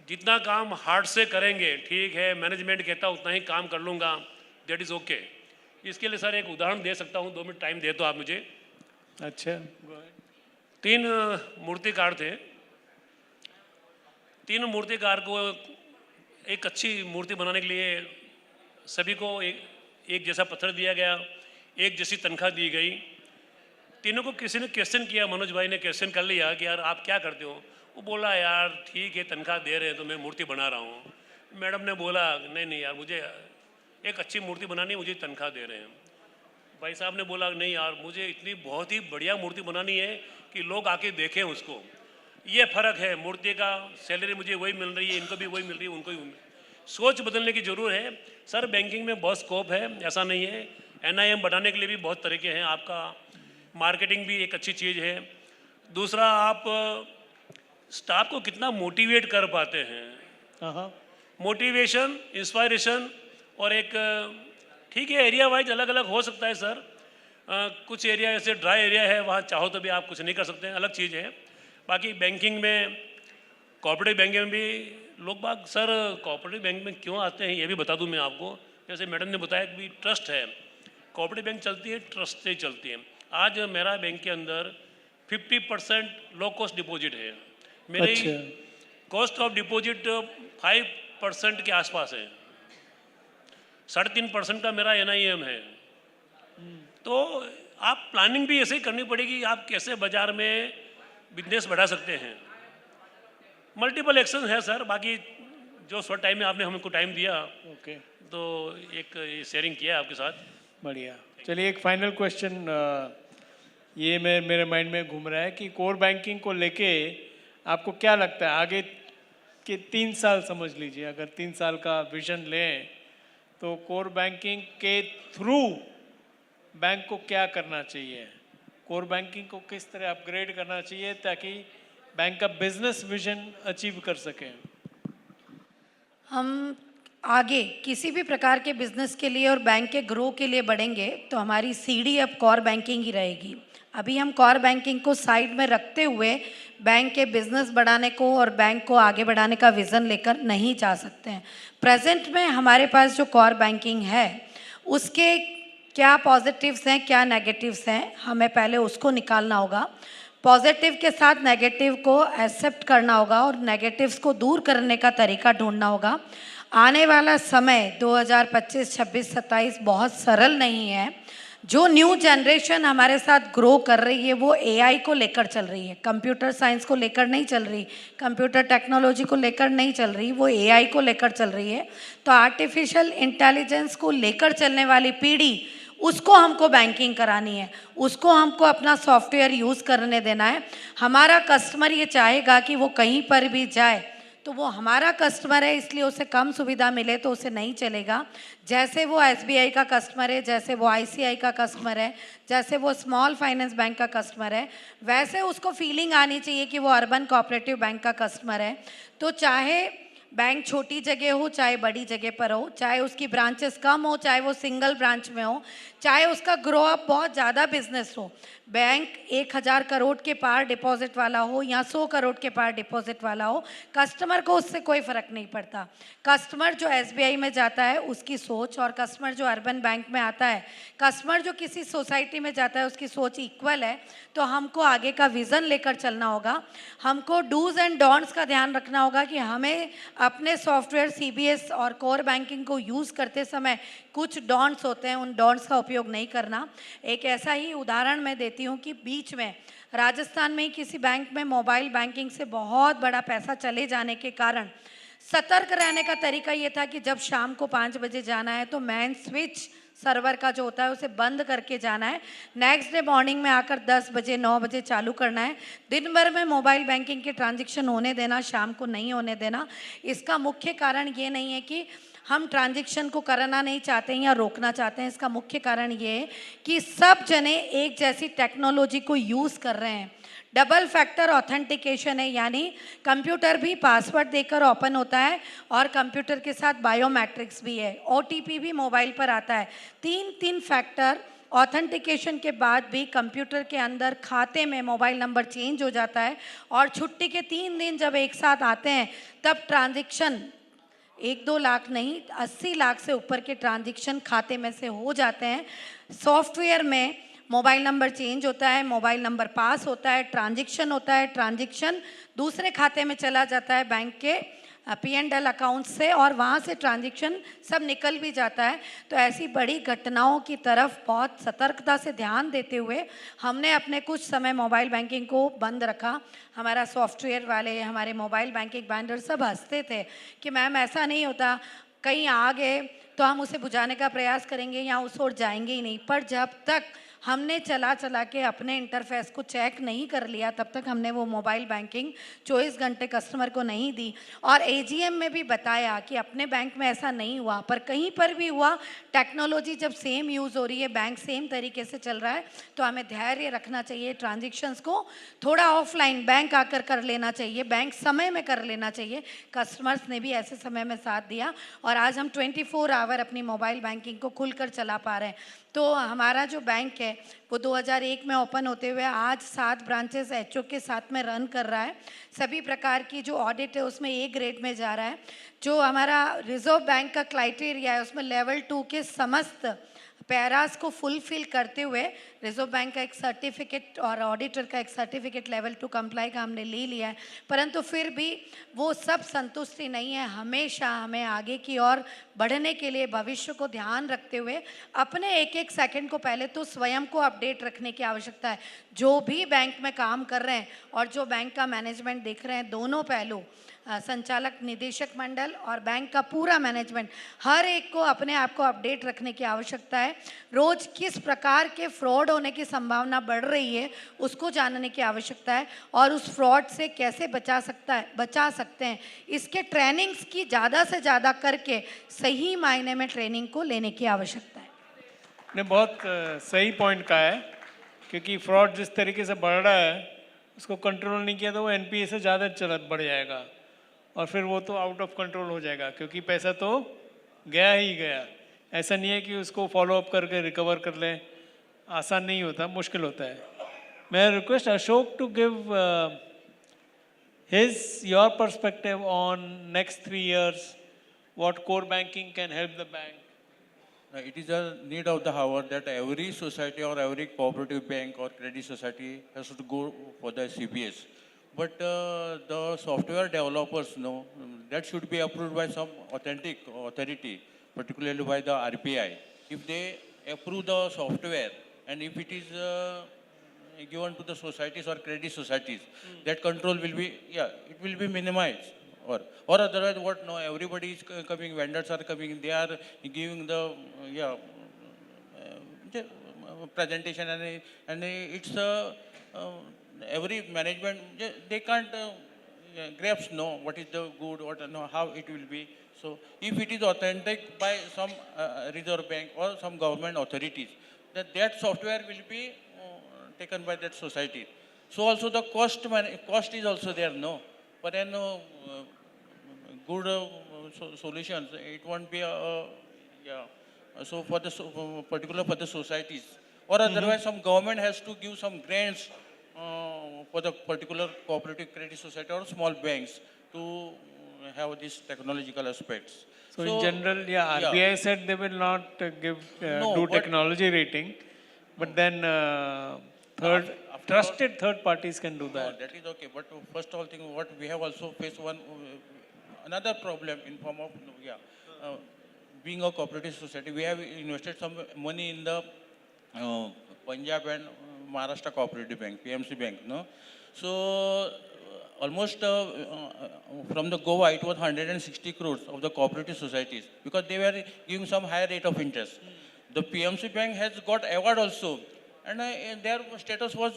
जितना काम हार्ड से करेंगे, ठीक है, मैनेजमेंट कहता उतना ही काम कर लूँगा, दैट इज़ ओके। इसके लिए सर एक उदाहरण दे सकता हूँ, 2 मिनट टाइम दे तो आप मुझे। अच्छा। 3 मूर्तिकार थे। 3 मूर्तिकार को एक अच्छी मूर्ति बनाने के लिए सभी को एक जैसा पत्थर दिया गया, एक जैसी तनख्वाह दी गई। तीनों को किसी ने क्वेश्चन किया, मनोज भाई ने क्वेश्चन कर लिया कि यार आप क्या करते हो। वो बोला यार ठीक है, तनख्वाह दे रहे हैं तो मैं मूर्ति बना रहा हूँ। मैडम ने बोला नहीं नहीं यार, मुझे एक अच्छी मूर्ति बनानी है, मुझे तनख्वाह दे रहे हैं। भाई साहब ने बोला नहीं यार, मुझे इतनी बहुत ही बढ़िया मूर्ति बनानी है कि लोग आके देखें उसको। ये फ़र्क है, मूर्ति का सैलरी मुझे वही मिल रही है, इनको भी वही मिल रही है, उनको भी। सोच बदलने की ज़रूरत है सर। बैंकिंग में बहुत स्कोप है, ऐसा नहीं है। एनआईएम बढ़ाने के लिए भी बहुत तरीके हैं। आपका मार्केटिंग भी एक अच्छी चीज़ है। दूसरा, आप स्टाफ को कितना मोटिवेट कर पाते हैं। हाँ। मोटिवेशन, इंस्पायरेशन और एक, ठीक है, एरिया वाइज अलग अलग हो सकता है सर। कुछ एरिया ऐसे ड्राई एरिया है, वहाँ चाहो तो भी आप कुछ नहीं कर सकते हैं, अलग चीज़ है। बाकी बैंकिंग में, कॉर्पोरेटिव बैंकिंग में भी लोग बाग सर कॉर्पोरेटिव बैंक में क्यों आते हैं ये भी बता दूं मैं आपको। जैसे मैडम ने बताया कि ट्रस्ट है, कॉर्पोरेटिव बैंक चलती है ट्रस्ट से चलती है। आज मेरा बैंक के अंदर 50% लो कॉस्ट डिपॉजिट है। मेरी कॉस्ट ऑफ डिपॉजिट 5% के आसपास है। 3.5% का मेरा एनआईएम है। तो आप प्लानिंग भी ऐसे ही करनी पड़ेगी, आप कैसे बाजार में बिजनेस बढ़ा सकते हैं। मल्टीपल एक्शन है सर। बाकी जो शॉर्ट टाइम में आपने हमको टाइम दिया, ओके, तो एक शेयरिंग किया आपके साथ। बढ़िया। चलिए एक फाइनल क्वेश्चन ये मेरे माइंड में घूम रहा है कि कोर बैंकिंग को लेके आपको क्या लगता है आगे के 3 साल, समझ लीजिए अगर 3 साल का विजन लें तो कोर बैंकिंग के थ्रू बैंक को क्या करना चाहिए, कोर बैंकिंग को किस तरह अपग्रेड करना चाहिए ताकि बैंक का बिजनेस विजन अचीव कर सकें। हम आगे किसी भी प्रकार के बिजनेस के लिए और बैंक के ग्रो के लिए बढ़ेंगे तो हमारी सीढ़ी अब कोर बैंकिंग ही रहेगी। अभी हम कोर बैंकिंग को साइड में रखते हुए बैंक के बिजनेस बढ़ाने को और बैंक को आगे बढ़ाने का विज़न लेकर नहीं जा सकते हैं। प्रेजेंट में हमारे पास जो कोर बैंकिंग है उसके क्या पॉजिटिव्स हैं, क्या नेगेटिव्स हैं, हमें पहले उसको निकालना होगा। पॉजिटिव के साथ नेगेटिव को एक्सेप्ट करना होगा और नेगेटिव्स को दूर करने का तरीका ढूंढना होगा। आने वाला समय 2025, 26, 27 बहुत सरल नहीं है। जो न्यू जनरेशन हमारे साथ ग्रो कर रही है वो एआई को लेकर चल रही है, कंप्यूटर साइंस को लेकर नहीं चल रही, कंप्यूटर टेक्नोलॉजी को लेकर नहीं चल रही, वो एआई को लेकर चल रही है। तो आर्टिफिशियल इंटेलिजेंस को लेकर चलने वाली पीढ़ी, उसको हमको बैंकिंग करानी है, उसको हमको अपना सॉफ्टवेयर यूज़ करने देना है। हमारा कस्टमर ये चाहेगा कि वो कहीं पर भी जाए तो वो हमारा कस्टमर है, इसलिए उसे कम सुविधा मिले तो उसे नहीं चलेगा। जैसे वो एसबीआई का कस्टमर है, जैसे वो आईसीआई का कस्टमर है, जैसे वो स्मॉल फाइनेंस बैंक का कस्टमर है, वैसे उसको फीलिंग आनी चाहिए कि वो अर्बन कोऑपरेटिव बैंक का कस्टमर है। तो चाहे बैंक छोटी जगह हो चाहे बड़ी जगह पर हो, चाहे उसकी ब्रांचेस कम हो चाहे वो सिंगल ब्रांच में हो, चाहे उसका ग्रो अप बहुत ज़्यादा बिजनेस हो, बैंक 1000 करोड़ के पार डिपॉजिट वाला हो या 100 करोड़ के पार डिपॉजिट वाला हो, कस्टमर को उससे कोई फ़र्क नहीं पड़ता। कस्टमर जो एसबीआई में जाता है उसकी सोच और कस्टमर जो अर्बन बैंक में आता है, कस्टमर जो किसी सोसाइटी में जाता है उसकी सोच इक्वल है। तो हमको आगे का विज़न लेकर चलना होगा। हमको डूज एंड डोंट्स का ध्यान रखना होगा कि हमें अपने सॉफ्टवेयर सीबीएस और कोर बैंकिंग को यूज़ करते समय कुछ डोंट्स होते हैं, उन डोंट्स का उपयोग नहीं करना। एक ऐसा ही उदाहरण मैं देती हूँ कि बीच में राजस्थान में ही किसी बैंक में मोबाइल बैंकिंग से बहुत बड़ा पैसा चले जाने के कारण सतर्क रहने का तरीका ये था कि जब शाम को 5 बजे जाना है तो मैन स्विच सर्वर का जो होता है उसे बंद करके जाना है, नेक्स्ट डे मॉर्निंग में आकर 10 बजे 9 बजे चालू करना है। दिन भर में मोबाइल बैंकिंग के ट्रांजैक्शन होने देना, शाम को नहीं होने देना। इसका मुख्य कारण ये नहीं है कि हम ट्रांजैक्शन को करना नहीं चाहते हैं या रोकना चाहते हैं, इसका मुख्य कारण ये है कि सब जने एक जैसी टेक्नोलॉजी को यूज़ कर रहे हैं। डबल फैक्टर ऑथेंटिकेशन है, यानी कंप्यूटर भी पासवर्ड देकर ओपन होता है और कंप्यूटर के साथ बायोमेट्रिक्स भी है, ओटीपी भी मोबाइल पर आता है। तीन फैक्टर ऑथेंटिकेशन के बाद भी कंप्यूटर के अंदर खाते में मोबाइल नंबर चेंज हो जाता है और छुट्टी के 3 दिन जब एक साथ आते हैं तब ट्रांजैक्शन 1-2 लाख नहीं 80 लाख से ऊपर के ट्रांजैक्शन खाते में से हो जाते हैं। सॉफ्टवेयर में मोबाइल नंबर चेंज होता है, मोबाइल नंबर पास होता है, ट्रांजैक्शन होता है, ट्रांजैक्शन दूसरे खाते में चला जाता है बैंक के P&L अकाउंट से और वहाँ से ट्रांजैक्शन सब निकल भी जाता है। तो ऐसी बड़ी घटनाओं की तरफ बहुत सतर्कता से ध्यान देते हुए हमने अपने कुछ समय मोबाइल बैंकिंग को बंद रखा। हमारा सॉफ्टवेयर वाले, हमारे मोबाइल बैंकिंग वेंडर सब हंसते थे कि मैम ऐसा नहीं होता, कहीं आ गए तो हम उसे बुझाने का प्रयास करेंगे या उस ओर जाएंगे ही नहीं। पर जब तक हमने चला के अपने इंटरफेस को चेक नहीं कर लिया तब तक हमने वो मोबाइल बैंकिंग 24 घंटे कस्टमर को नहीं दी। और एजीएम में भी बताया कि अपने बैंक में ऐसा नहीं हुआ, पर कहीं पर भी हुआ, टेक्नोलॉजी जब सेम यूज़ हो रही है, बैंक सेम तरीके से चल रहा है, तो हमें धैर्य रखना चाहिए। ट्रांजेक्शन्स को थोड़ा ऑफलाइन बैंक आकर कर लेना चाहिए, बैंक समय में कर लेना चाहिए। कस्टमर्स ने भी ऐसे समय में साथ दिया और आज हम 24 आवर अपनी मोबाइल बैंकिंग को खुलकर चला पा रहे हैं। तो हमारा जो बैंक है वो 2001 में ओपन होते हुए आज 7 ब्रांचेस एचओ के साथ में रन कर रहा है। सभी प्रकार की जो ऑडिट है उसमें ए ग्रेड में जा रहा है। जो हमारा रिजर्व बैंक का क्राइटेरिया है उसमें लेवल 2 के समस्त पैरास को फुलफिल करते हुए रिजर्व बैंक का एक सर्टिफिकेट और ऑडिटर का एक सर्टिफिकेट लेवल 2 कंप्लाई का हमने ले लिया है। परंतु फिर भी वो सब संतुष्टि नहीं है। हमेशा हमें आगे की ओर बढ़ने के लिए भविष्य को ध्यान रखते हुए अपने एक सेकंड को पहले तो स्वयं को अपडेट रखने की आवश्यकता है। जो भी बैंक में काम कर रहे हैं और जो बैंक का मैनेजमेंट देख रहे हैं, दोनों पहलू, संचालक निदेशक मंडल और बैंक का पूरा मैनेजमेंट, हर एक को अपने आप को अपडेट रखने की आवश्यकता है। रोज किस प्रकार के फ्रॉड होने की संभावना बढ़ रही है उसको जानने की आवश्यकता है और उस फ्रॉड से कैसे बचा सकते हैं, इसके ट्रेनिंग्स की ज़्यादा से ज़्यादा करके सही मायने में ट्रेनिंग को लेने की आवश्यकता है। ने बहुत सही पॉइंट कहा है, क्योंकि फ्रॉड जिस तरीके से बढ़ रहा है उसको कंट्रोल नहीं किया तो वो एनपीए से ज़्यादा बढ़ जाएगा और फिर वो तो आउट ऑफ कंट्रोल हो जाएगा, क्योंकि पैसा तो गया ही गया। ऐसा नहीं है कि उसको फॉलो अप करके रिकवर कर लें, आसान नहीं होता, मुश्किल होता है। मैं request Ashok to give your perspective on next 3 years, what core banking can help the bank. It is a need of the hour that every society or every cooperative bank or credit society has to go for the CBS. But the software developers know that should be approved by some authentic authority, particularly by the RBI. If they approve the software and if it is given to the societies or credit societies, that control will be, it will be minimized. Or otherwise what, no, everybody is coming, vendors are coming, they are giving the presentation and it's every management, they can't grasp know what is the good, what, no, how it will be. So if it is authentic by some reserve bank or some government authorities, that software will be taken by that society. So also the cost is also there, no. But then good solutions, it won't be so for the particular for the societies, or otherwise some government has to give some grants for the particular cooperative credit society or small banks to have these technological aspects. So in general, RBI said they will not do technology rating, but then trusted third parties can do that. That is okay, but first of all thing, what we have also faced another problem in form of being a cooperative society. We have invested some money in the Punjab and Maharashtra Cooperative Bank, PMC Bank, no? So almost from the Goa, it was 160 crores of the cooperative societies because they were giving some higher rate of interest. The PMC Bank has got award also, and their status was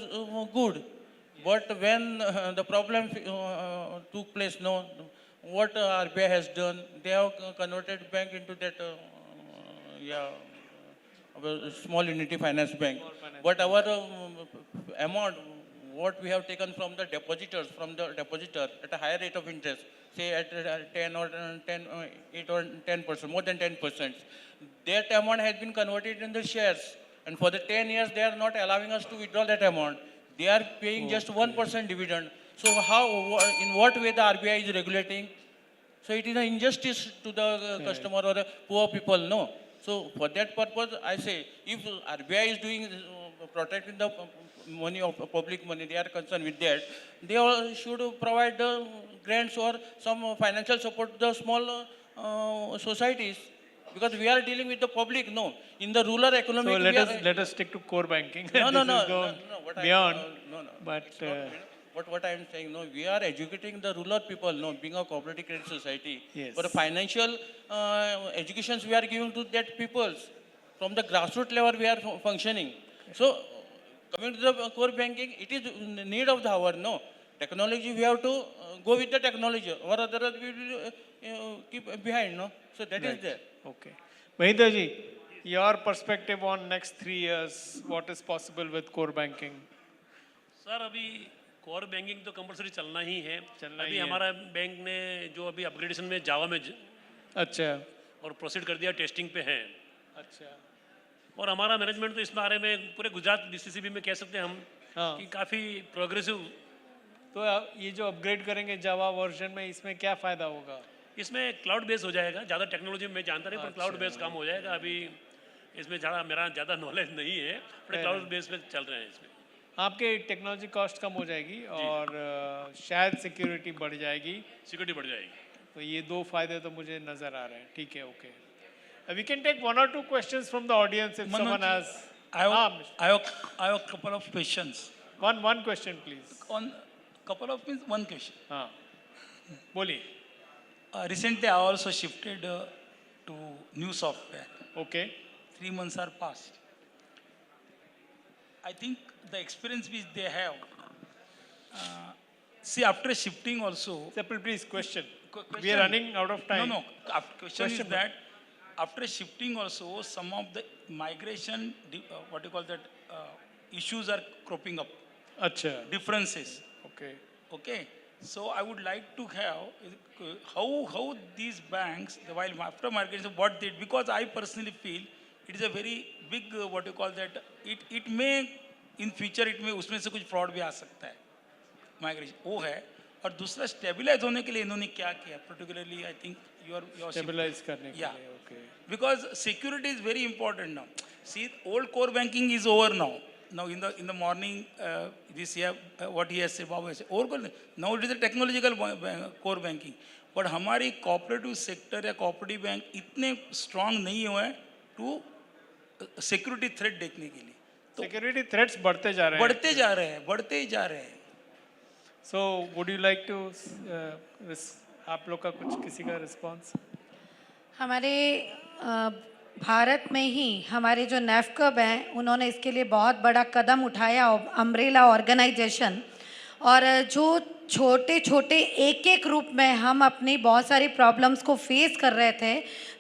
good. But when the problem took place, no, what RBI has done, they have converted bank into that, yeah, our small unity finance bank. But our amount, what we have taken from the depositors, from the depositor at a higher rate of interest, say at 10 or 10, 8 or 10%, more than 10%, that amount has been converted into shares. And for the 10 years, they are not allowing us to withdraw that amount. They are paying just 1% dividend. So how, in what way the RBI is regulating? So it is an injustice to the customer or the poor people, no. So for that purpose, I say, if RBI is doing, protecting the money of public money, they are concerned with that, they all should provide grants or some financial support to the small societies. Because we are dealing with the public, no. In the rural economy, So let us stick to core banking. No, no, This no, is going no, what beyond. no. But It's not, what I am saying, no, we are educating the rural people, no, being a cooperative credit society. Yes. For financial educations, we are giving to that peoples. From the grassroots level, we are functioning. So, coming to the core banking, it is in need of the hour, no. Technology, we have to go with the technology, or otherwise we will keep behind, no. So that is there. okay. Mahindra ji, your perspective on next 3 years, what is possible with core banking? Sir अभी core banking तो compulsory चलना ही है। चलना अभी ही है। हमारा bank ने जो अभी अपग्रेडेशन में जावा में अच्छा और प्रोसीड कर दिया, टेस्टिंग पे है। अच्छा और हमारा मैनेजमेंट तो इस बारे में पूरे गुजरात डीसीसीबी में कह सकते हैं हम हाँ। कि काफ़ी प्रोग्रेसिव। तो ये जो अपग्रेड करेंगे जावा वर्जन में, इसमें क्या फ़ायदा होगा? इसमें क्लाउड बेस हो जाएगा। ज़्यादा टेक्नोलॉजी में जानता नहीं, पर क्लाउड बेस काम हो जाएगा। अभी इसमें मेरा ज़्यादा नॉलेज नहीं है, पर क्लाउड बेस पे चल रहे हैं इसमें। आपके टेक्नोलॉजी कॉस्ट कम हो जाएगी और शायद सिक्योरिटी बढ़ जाएगी। सिक्योरिटी बढ़ जाएगी। तो ये दो फायदे तो मुझे नज़र आ रहे हैं। ठीक है, okay. We can take 1 or 2 questions from the audience if someone has. I have a couple of questions. One question, please. On couple of means one question. हाँ, बोलिए. Recently, I also shifted to new software. Okay. 3 months are passed. I think the experience which they have. See, after shifting also. Simple, please. Question. We are Question- running out of time. No. Question Question, is that after shifting also, some of the migration, what you call that, issues are cropping up. अच्छा. Differences. Okay. Okay, so I would like to have how these banks, while after migration, what they, because I personally feel it is a very big what you call that, it may in future it may उसमें से कुछ fraud भी आ सकता है, migration वो है। और दूसरा stabilize होने के लिए इन्होंने क्या किया, particularly I think your Stabilize करने के Yeah. लिए. Okay. because security is very important now. See, old core banking is over now. Now in the morning, this year, what he has said, Babu has said, now it is a technological core banking. But हमारी cooperative sector या cooperative bank इतने strong नहीं हुए हैं to security threat देखने के लिए। Security threats बढ़ते जा रहे हैं. बढ़ते ही जा रहे हैं। So would you like to आप लोग का कुछ किसी का response? हमारे भारत में ही हमारे जो नेफकब हैं उन्होंने इसके लिए बहुत बड़ा कदम उठाया, अम्ब्रेला ऑर्गेनाइजेशन। और जो छोटे छोटे एक रूप में हम अपनी बहुत सारी प्रॉब्लम्स को फेस कर रहे थे,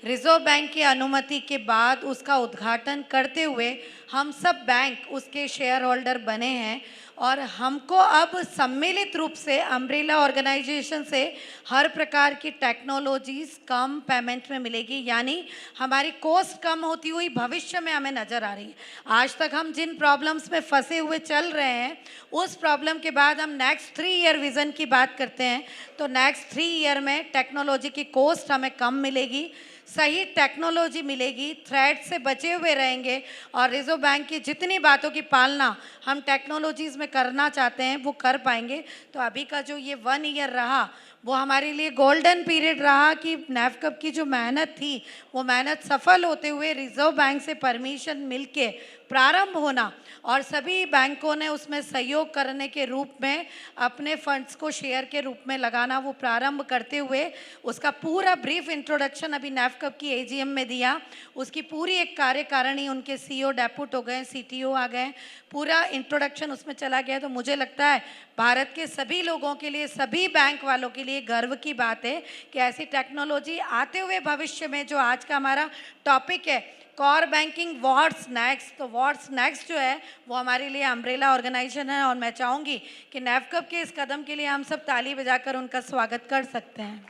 रिजर्व बैंक की अनुमति के बाद उसका उद्घाटन करते हुए हम सब बैंक उसके शेयर होल्डर बने हैं। और हमको अब सम्मिलित रूप से अम्ब्रेला ऑर्गेनाइजेशन से हर प्रकार की टेक्नोलॉजीज कम पेमेंट में मिलेगी, यानी हमारी कॉस्ट कम होती हुई भविष्य में हमें नज़र आ रही है। आज तक हम जिन प्रॉब्लम्स में फंसे हुए चल रहे हैं, उस प्रॉब्लम के बाद हम नेक्स्ट 3 ईयर विज़न की बात करते हैं, तो नेक्स्ट 3 ईयर में टेक्नोलॉजी की कॉस्ट हमें कम मिलेगी, सही टेक्नोलॉजी मिलेगी, थ्रेट से बचे हुए रहेंगे और रिजर्व बैंक की जितनी बातों की पालना हम टेक्नोलॉजीज़ में करना चाहते हैं वो कर पाएंगे। तो अभी का जो ये 1 ईयर रहा वो हमारे लिए गोल्डन पीरियड रहा कि नेफकब की जो मेहनत थी वो मेहनत सफल होते हुए रिजर्व बैंक से परमिशन मिलके प्रारंभ होना और सभी बैंकों ने उसमें सहयोग करने के रूप में अपने फंड्स को शेयर के रूप में लगाना, वो प्रारंभ करते हुए उसका पूरा ब्रीफ इंट्रोडक्शन अभी नैफकब की एजीएम में दिया। उसकी पूरी एक कार्यकारिणी, उनके सीईओ डेप्यूट हो गए, सीटीओ आ गए, पूरा इंट्रोडक्शन उसमें चला गया। तो मुझे लगता है भारत के सभी लोगों के लिए, सभी बैंक वालों के लिए गर्व की बात है कि ऐसी टेक्नोलॉजी आते हुए भविष्य में, जो आज का हमारा टॉपिक है कॉर बैंकिंग व्हाट्स नेक्स्ट, तो व्हाट्स नेक्स्ट जो है वो हमारे लिए अम्ब्रेला ऑर्गेनाइजेशन है। और मैं चाहूँगी कि नैफकब के इस कदम के लिए हम सब ताली बजाकर उनका स्वागत कर सकते हैं।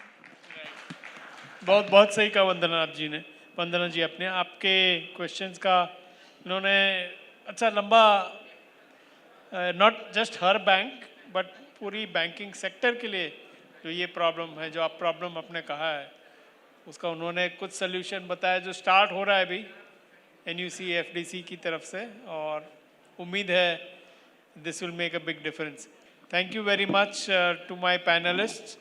बहुत बहुत सही कहा वंदना जी ने। वंदना जी, अपने आपके क्वेश्चंस का इन्होंने अच्छा लंबा, not just her bank but पूरी बैंकिंग सेक्टर के लिए जो ये प्रॉब्लम है, जो आप प्रॉब्लम आपने कहा है, उसका उन्होंने कुछ सोल्यूशन बताया जो स्टार्ट हो रहा है अभी एनयूसी एफडीसी की तरफ से, और उम्मीद है this will make a big difference. Thank you very much to my panelist.